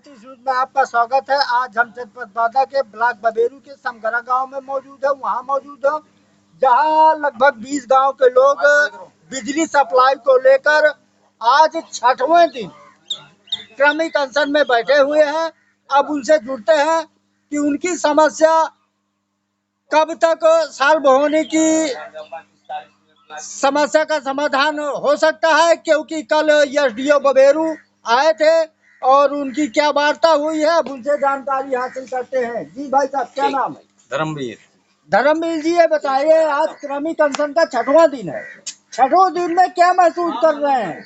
Gujarati news में आपका स्वागत है। आज हम जनपद बांदा के ब्लॉक बबेरू के समगरा गांव में मौजूद है। वहां मौजूद है जहां लगभग 20 गांव के लोग बिजली सप्लाई को लेकर आज 6वें दिन क्रमिक अनशन में बैठे हुए हैं। अब उनसे जुड़ते हैं कि उनकी समस्या कब तक सॉल्व होने की समस्या का समाधान हो सकता है, क्योंकि कल एसडीओ बबेरू आए थे और उनकी क्या वार्ता हुई है, अब उनसे जानकारी हासिल करते हैं। जी भाई साहब, क्या नाम है? धर्मवीर। धर्मवीर जी, ये बताइए, आज क्रमिक अनशन का 6वां दिन है। 6वें दिन में क्या महसूस कर रहे हैं?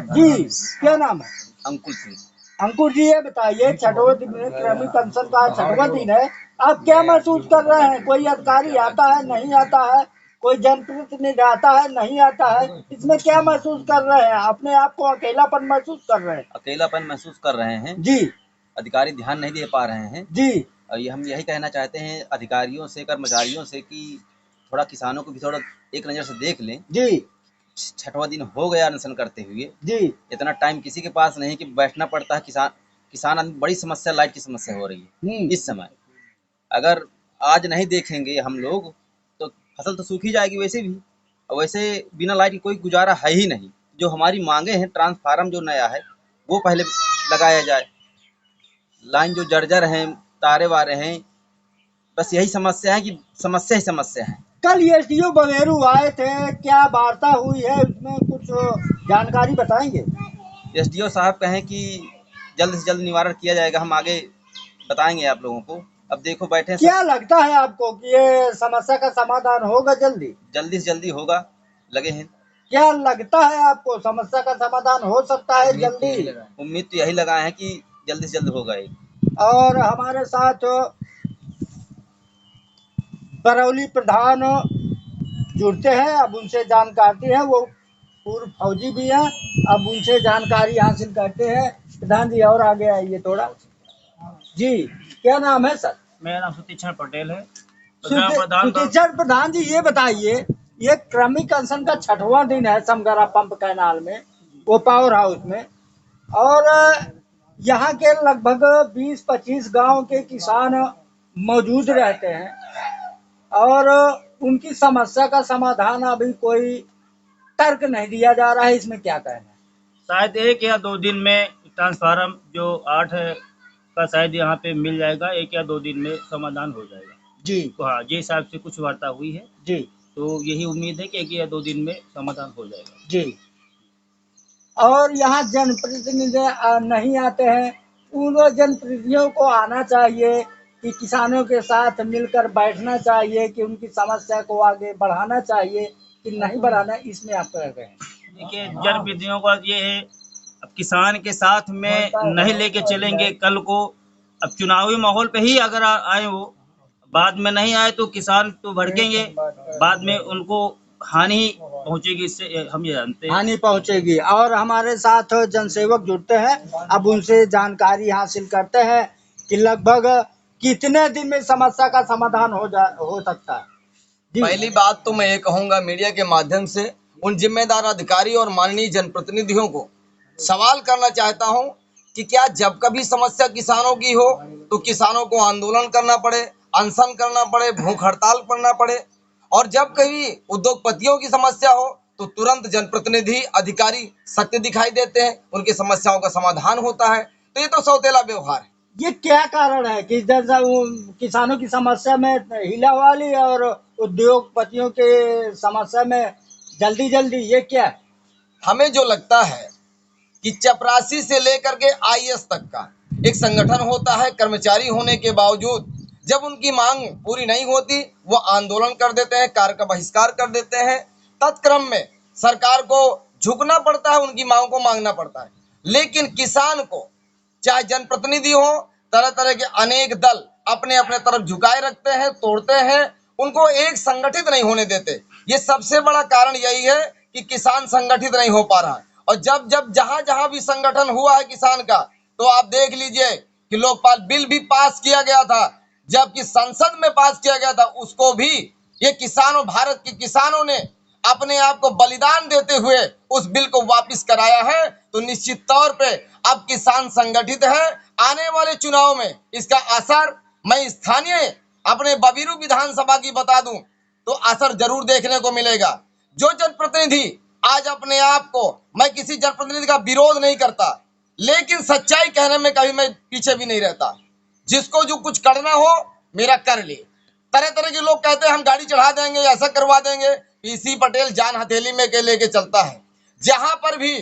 जी, क्या नाम है? अंकुर सिंह। अंकुर जी, ये बताइए, 6वें दिन में क्रमिक अनशन का 6वां दिन है, आप क्या महसूस कर रहे हैं? कोई अधिकारी आता है, नहीं आता है? कोई जनप्रतिनिधि आता है, नहीं आता है? इसमें क्या महसूस कर रहे हैं? अपने आप को अकेलापन महसूस कर रहे हैं? अकेलापन महसूस कर रहे हैं जी। अधिकारी ध्यान नहीं दे पा रहे हैं जी। और हम यही कहना चाहते हैं अधिकारियों से, कर्मचारियों से कि थोड़ा किसानों को भी थोड़ा एक नज़र से देख लें। जी। 6वां दिन हो गया अनशन करते हुए। जी। इतना टाइम किसी के पास नहीं कि बैठना पड़ता है। किसान बड़ी समस्या, लाइट की समस्या हो रही है इस समय। अगर आज नहीं देखेंगे हम लोग तो फसल तो सूखी जाएगी वैसे भी, और वैसे बिना लाइट की कोई गुजारा है ही नहीं। जो हमारी मांगे हैं, ट्रांसफार्मर जो नया है वो पहले लगाया जाए, लाइन जो जर्जर हैं, तारे वारे हैं, बस यही समस्या है कि समस्या ही समस्या है। कल एसडीओ बबेरू आए थे, क्या वार्ता हुई है, उसमें कुछ जानकारी बताएंगे? एसडीओ साहब कहें कि जल्द से जल्द निवारण किया जाएगा, हम आगे बताएंगे आप लोगों को। अब देखो बैठे, क्या लगता है आपको कि ये समस्या का समाधान होगा जल्दी? जल्दी से जल्दी होगा, लगे हैं। क्या लगता है आपको, समस्या का समाधान हो सकता है जल्दी? उम्मीद तो यही लगाए हैं कि जल्दी से जल्द होगा। और हमारे साथ बरौली प्रधान जुड़ते हैं, अब उनसे जानकारी है, वो पूर्व फौजी भी हैं, अब उनसे जानकारी हासिल करते हैं। प्रधान जी, और आगे आइए थोड़ा। जी, क्या नाम है सर? मेरा नाम सुतीक्षण पटेल है। सुतीक्षण प्रधान जी, ये बताइए, ये क्रमिक अनशन का 6वां दिन है समगरा पंप कैनाल में, वो पावर हाउस में, और यहाँ के लगभग 20-25 गांव के किसान मौजूद रहते हैं और उनकी समस्या का समाधान अभी कोई तर्क नहीं दिया जा रहा है। इसमें क्या कहना है? शायद 1 या 2 दिन में ट्रांसफार्मर जो 8 है का शायद यहाँ पे मिल जाएगा। 1 या 2 दिन में समाधान हो जाएगा। जी। तो हाँ, जिस हिसाब से कुछ वार्ता हुई है जी, तो यही उम्मीद है कि 1 या 2 दिन में समाधान हो जाएगा। जी। और यहाँ जनप्रतिनिधि नहीं आते हैं, उन जनप्रतिनिधियों को आना चाहिए कि किसानों के साथ मिलकर बैठना चाहिए, कि उनकी समस्या को आगे बढ़ाना चाहिए कि नहीं बढ़ाना, इसमें आप कह रहे हैं? देखिए, जनप्रतिनिधियों का ये है, अब किसान के साथ में नहीं लेके चलेंगे कल को, अब चुनावी माहौल पे ही अगर आए वो, बाद में नहीं आए तो किसान तो भड़केंगे, बाद में उनको हानि पहुंचेगी। इससे हम ये जानते हैं, हानि पहुंचेगी। और हमारे साथ जनसेवक जुड़ते हैं, अब उनसे जानकारी हासिल करते हैं कि लगभग कितने दिन में समस्या का समाधान हो सकता है। पहली बात तो मैं ये कहूंगा मीडिया के माध्यम से उन जिम्मेदार अधिकारी और माननीय जनप्रतिनिधियों को सवाल करना चाहता हूं कि क्या जब कभी समस्या किसानों की हो तो किसानों को आंदोलन करना पड़े, अनशन करना पड़े, भूख हड़ताल करना पड़े, और जब कभी उद्योगपतियों की समस्या हो तो तुरंत जनप्रतिनिधि अधिकारी सत्य दिखाई देते हैं, उनकी समस्याओं का समाधान होता है। तो ये तो सौतेला व्यवहार है। ये क्या कारण है कि जैसा किसानों की समस्या में हिला वाली और उद्योगपतियों के समस्या में जल्दी जल्दी, ये क्या है? हमें जो लगता है कि चपरासी से लेकर के आईएएस तक का एक संगठन होता है। कर्मचारी होने के बावजूद जब उनकी मांग पूरी नहीं होती वो आंदोलन कर देते हैं, कार्य का बहिष्कार कर देते हैं। तत्क्रम में सरकार को झुकना पड़ता है, उनकी मांग को मांगना पड़ता है। लेकिन किसान को चाहे जनप्रतिनिधि हो, तरह तरह के अनेक दल अपने अपने तरफ झुकाए रखते हैं, तोड़ते हैं, उनको एक संगठित नहीं होने देते। ये सबसे बड़ा कारण यही है कि किसान संगठित नहीं हो पा रहा है। और जब जब जहां जहां भी संगठन हुआ है किसान का, तो आप देख लीजिए कि लोकपाल बिल भी पास किया गया था, जबकि संसद में पास किया गया था, उसको भी ये किसानों, भारत के किसानों ने अपने आप को बलिदान देते हुए उस बिल को वापस कराया है, तो निश्चित तौर पे अब किसान संगठित है। आने वाले चुनाव में इसका असर मैं स्थानीय अपने बबीरू विधानसभा की बता दूं तो असर जरूर देखने को मिलेगा। जो जनप्रतिनिधि आज अपने आप को, मैं किसी जनप्रतिनिधि का विरोध नहीं करता, लेकिन सच्चाई कहने में कभी मैं पीछे भी नहीं रहता। जिसको जो कुछ करना हो मेरा कर ले। तरह तरह के लोग कहते हैं हम गाड़ी चढ़ा देंगे, ऐसा करवा देंगे। पीसी पटेल जान हथेली में के लेके चलता है। जहां पर भी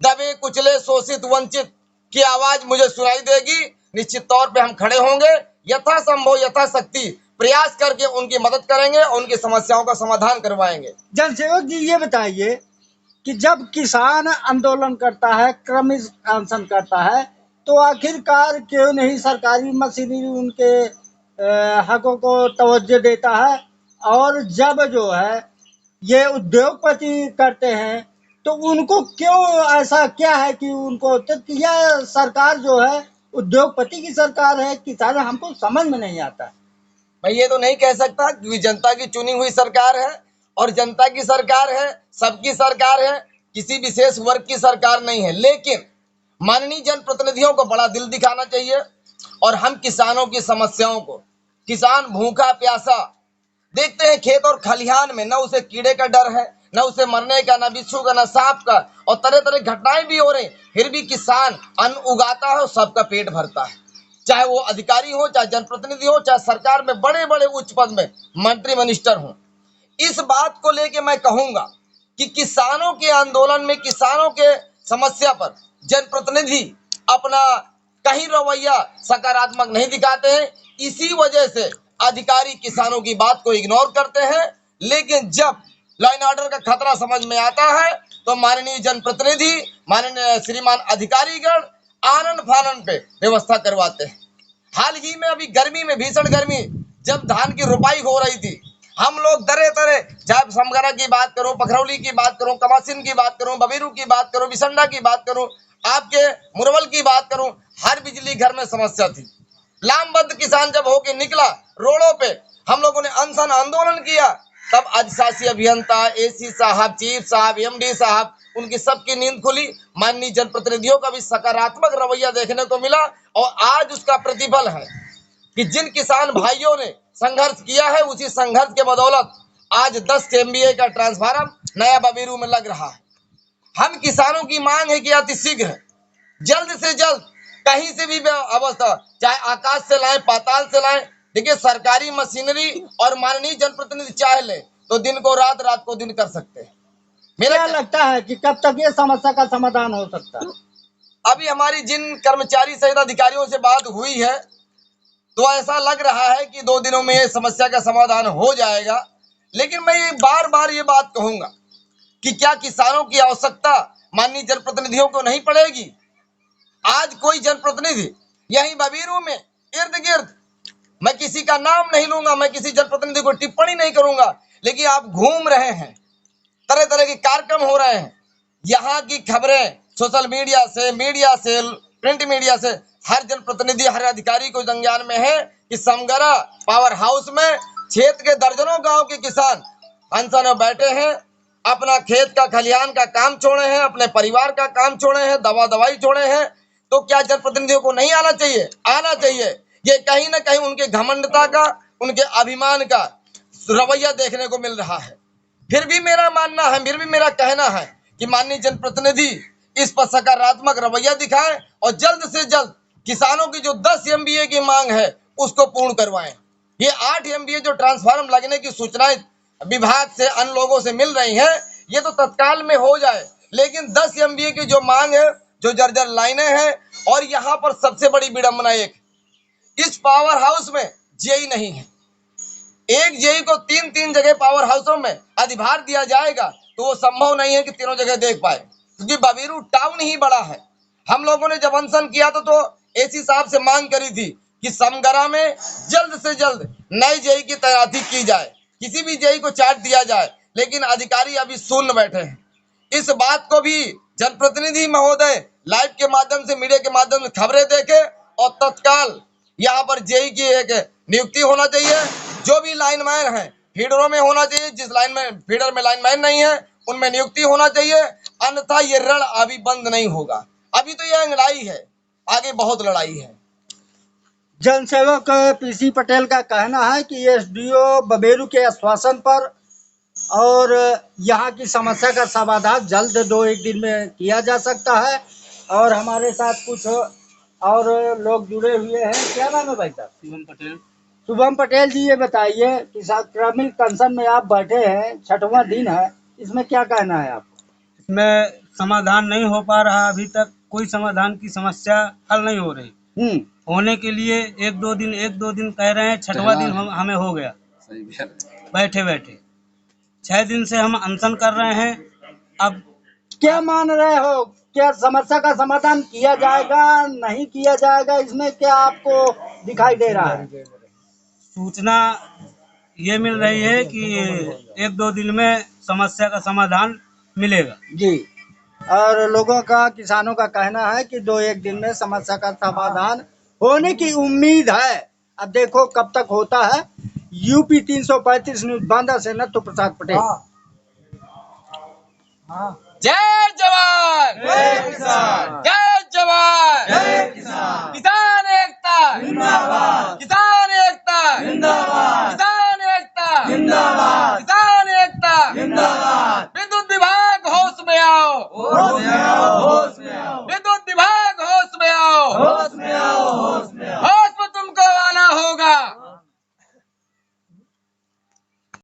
दबे कुचले शोषित वंचित की आवाज मुझे सुनाई देगी, निश्चित तौर पे हम खड़े होंगे, यथासंभव यथाशक्ति प्रयास करके उनकी मदद करेंगे और उनकी समस्याओं का समाधान करवाएंगे। जनसेवक जी ये बताइए कि जब किसान आंदोलन करता है, क्रमिक अनशन करता है, तो आखिरकार क्यों नहीं सरकारी मशीनरी उनके हकों को तवज्जो देता है? और जब जो है ये उद्योगपति करते हैं तो उनको क्यों, ऐसा क्या है कि उनको, तो यह सरकार जो है उद्योगपति की सरकार है, किसान, हमको समझ में नहीं आता। मैं ये तो नहीं कह सकता कि जनता की चुनी हुई सरकार है और जनता की सरकार है, सबकी सरकार है, किसी विशेष वर्ग की सरकार नहीं है। लेकिन माननीय जनप्रतिनिधियों को बड़ा दिल दिखाना चाहिए और हम किसानों की समस्याओं को, किसान भूखा प्यासा देखते हैं खेत और खलिहान में, न उसे कीड़े का डर है, न उसे मरने का, न बिच्छू का, न सांप का, और तरह तरह घटनाएं भी हो रही, फिर भी किसान अन्न उगाता है और सबका पेट भरता है। चाहे वो अधिकारी हो, चाहे जनप्रतिनिधि हो, चाहे सरकार में बड़े बड़े उच्च पद में मंत्री मिनिस्टर हो। इस बात को लेके मैं कहूंगा कि किसानों के आंदोलन में, किसानों के समस्या पर जनप्रतिनिधि अपना कहीं रवैया सकारात्मक नहीं दिखाते हैं। इसी वजह से अधिकारी किसानों की बात को इग्नोर करते हैं। लेकिन जब लॉ एंड ऑर्डर का खतरा समझ में आता है तो माननीय जनप्रतिनिधि, माननीय श्रीमान अधिकारीगण आनन फानन पे व्यवस्था करवाते हैं। हाल ही में अभी गर्मी में, भीषण गर्मी, जब धान की रुपाई हो रही थी, हम लोग तरह तरह, चाहे समगरा की बात करूं, पखरौली की बात करूं, कमासिन की बात करूं, बबीरू की बात करूं, बिसंडा की बात करूं, आपके मुरवल की बात करूं, हर बिजली घर में समस्या थी। लामबंद किसान जब होके निकला रोडों पे, हम लोगों ने अनशन आंदोलन किया, तब अधिशासी अभियंता, एसी साहब, चीफ साहब, एमडी साहब, उनकी सबकी नींद खुली। माननीय जनप्रतिनिधियों का भी सकारात्मक रवैया देखने को मिला और आज उसका प्रतिफल है कि जिन किसान भाइयों ने संघर्ष किया है, उसी संघर्ष के बदौलत आज 10 MVA का ट्रांसफार्मर नया बबीरू में लग रहा है। हम किसानों की मांग है कि अति शीघ्र, जल्द से जल्द, कहीं से भी अवस्था, चाहे आकाश से लाएं, पाताल से लाएं। देखिए, सरकारी मशीनरी और माननीय जनप्रतिनिधि चाहे ले तो दिन को रात, रात को दिन कर सकते हैं। मेरा क्या लगता है कि कब तक ये समस्या का समाधान हो सकता है? अभी हमारी जिन कर्मचारी सहित अधिकारियों से बात हुई है तो ऐसा लग रहा है कि 2 दिनों में ये समस्या का समाधान हो जाएगा। लेकिन मैं ये बार बार ये बात कहूंगा कि क्या किसानों की आवश्यकता माननीय जनप्रतिनिधियों को नहीं पड़ेगी? आज कोई जनप्रतिनिधि यहीं बबीरू में इर्द गिर्द, मैं किसी का नाम नहीं लूंगा, मैं किसी जनप्रतिनिधि को टिप्पणी नहीं करूंगा, लेकिन आप घूम रहे हैं, तरह तरह के कार्यक्रम हो रहे हैं, यहाँ की खबरें सोशल मीडिया से, प्रिंट मीडिया से, हर जनप्रतिनिधि, हर अधिकारी को संज्ञान में है कि समगरा पावर हाउस में क्षेत्र के दर्जनों गांव के किसान अनशन में बैठे हैं, अपना खेत का खलिहान का काम छोड़े हैं, अपने परिवार का काम छोड़े हैं, दवा दवाई छोड़े हैं। तो क्या जनप्रतिनिधियों को नहीं आना चाहिए? आना चाहिए। ये कहीं ना कहीं उनके घमंडता का, उनके अभिमान का रवैया देखने को मिल रहा है। फिर भी मेरा मानना है, फिर भी मेरा कहना है कि माननीय जनप्रतिनिधि इस पर सकारात्मक रवैया दिखाएं और जल्द से जल्द किसानों की जो 10 MVA की मांग है उसको पूर्ण करवाएं। ये 8 MVA जो ट्रांसफार्मर लगने की सूचनाएं विभाग से, अन्य लोगों से मिल रही हैं, ये तो तत्काल में हो जाए। लेकिन 10 MVA की जो मांग है, जो जर्जर लाइनें हैं, और यहाँ पर सबसे बड़ी विडंबना एक, इस पावर हाउस में जेई नहीं है। एक जेई को 3 जगह पावर हाउसों में अधिभार दिया जाएगा तो वो संभव नहीं है कि तीनों जगह देख पाए, क्योंकि बबीरू टाउन ही बड़ा है। हम लोगों ने जब अनशन किया तो एसी साहब से मांग करी थी कि समगरा में जल्द से जल्द नई जेई की तैनाती की जाए, किसी भी जेई को चार्ज दिया जाए, लेकिन अधिकारी अभी शून्य बैठे हैं। इस बात को भी जनप्रतिनिधि महोदय लाइव के माध्यम से, मीडिया के माध्यम से खबरें देखे और तत्काल यहाँ पर जेई की एक नियुक्ति होना चाहिए। जो भी लाइनमैन है फीडरों में होना चाहिए, जिस लाइन में फीडर में लाइनमैन नहीं है उनमें नियुक्ति होना चाहिए, अन्यथा ये रण अभी बंद नहीं होगा। अभी तो ये लड़ाई है, आगे बहुत लड़ाई है। जनसेवक पीसी पटेल का कहना है कि एसडीओ बबेरू के आश्वासन पर और यहाँ की समस्या का समाधान जल्द 2-1 दिन में किया जा सकता है। और हमारे साथ कुछ और लोग जुड़े हुए हैं। क्या नाम है भाई साहब? शुभम पटेल। शुभम पटेल जी, ये बताइए कि क्रमिक पेंशन में आप बैठे हैं, 6वां दिन है, इसमें क्या कहना है आपको? इसमें समाधान नहीं हो पा रहा, अभी तक कोई समाधान की समस्या हल नहीं हो रही। होने के लिए एक दो दिन कह रहे हैं, 6वां दिन हमें हो गया बैठे बैठे। 6 दिन से हम अनशन कर रहे हैं। अब क्या मान रहे हो, क्या समस्या का समाधान किया जाएगा, नहीं किया जाएगा, इसमें क्या आपको दिखाई दे रहा है? सूचना ये मिल रही है कि 1-2 दिन में समस्या का समाधान मिलेगा जी। और लोगों का, किसानों का कहना है कि 2-1 दिन में समस्या का समाधान होने की उम्मीद है। अब देखो कब तक होता है। यूपी 335 न्यूज बांदा से नत्थु प्रसाद पटेल। जय जवान जय किसान, जय जवान जय किसान, किसान एकता